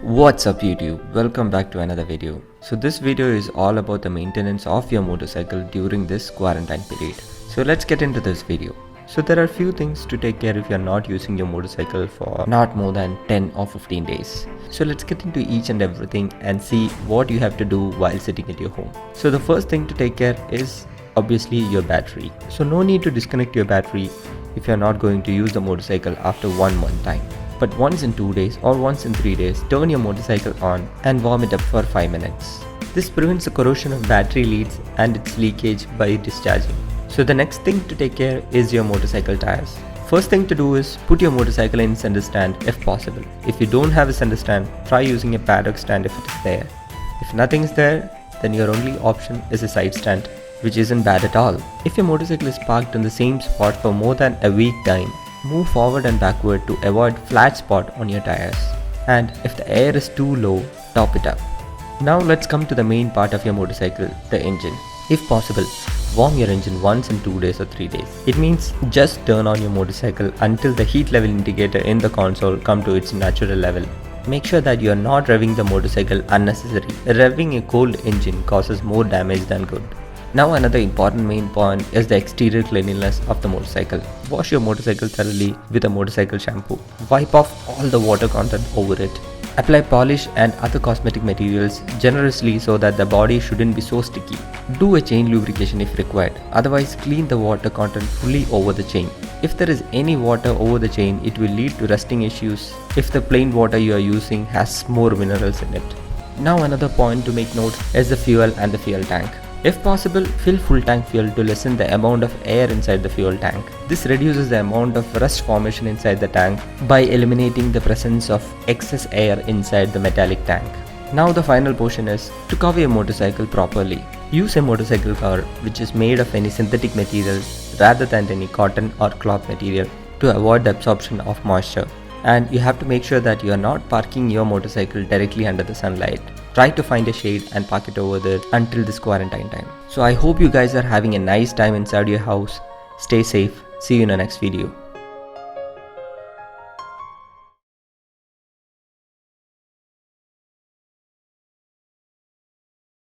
What's up YouTube, welcome back to another video. So this video is all about the maintenance of your motorcycle during this quarantine period. So let's get into this video. So there are few things to take care if you're not using your motorcycle for not more than 10 or 15 days. So let's get into each and everything and see what you have to do while sitting at your home. So the first thing to take care is obviously your battery. So no need to disconnect your battery if you're not going to use the motorcycle after 1 month time. But once in 2 days or once in 3 days, turn your motorcycle on and warm it up for 5 minutes. This prevents the corrosion of battery leads and its leakage by discharging. So the next thing to take care is your motorcycle tires. First thing to do is put your motorcycle in center stand if possible. If you don't have a center stand, try using a paddock stand if it is there. If nothing is there, then your only option is a side stand, which isn't bad at all. If your motorcycle is parked in the same spot for more than a week time, move forward and backward to avoid flat spot on your tires. And if the air is too low, top it up. Now let's come to the main part of your motorcycle, the engine. If possible, warm your engine once in 2 days or 3 days. It means just turn on your motorcycle until the heat level indicator in the console come to its natural level. Make sure that you are not revving the motorcycle unnecessarily. Revving a cold engine causes more damage than good. Now another important main point is the exterior cleanliness of the motorcycle. Wash your motorcycle thoroughly with a motorcycle shampoo. Wipe off all the water content over it. Apply polish and other cosmetic materials generously so that the body shouldn't be so sticky. Do a chain lubrication if required. Otherwise, clean the water content fully over the chain. If there is any water over the chain, it will lead to rusting issues if the plain water you are using has more minerals in it. Now another point to make note is the fuel and the fuel tank. If possible, fill full tank fuel to lessen the amount of air inside the fuel tank. This reduces the amount of rust formation inside the tank by eliminating the presence of excess air inside the metallic tank. Now the final portion is to cover your motorcycle properly. Use a motorcycle cover which is made of any synthetic material rather than any cotton or cloth material to avoid the absorption of moisture. And you have to make sure that you are not parking your motorcycle directly under the sunlight. Try to find a shade and park it over there until this quarantine time. So I hope you guys are having a nice time inside your house. Stay safe. See you in the next video.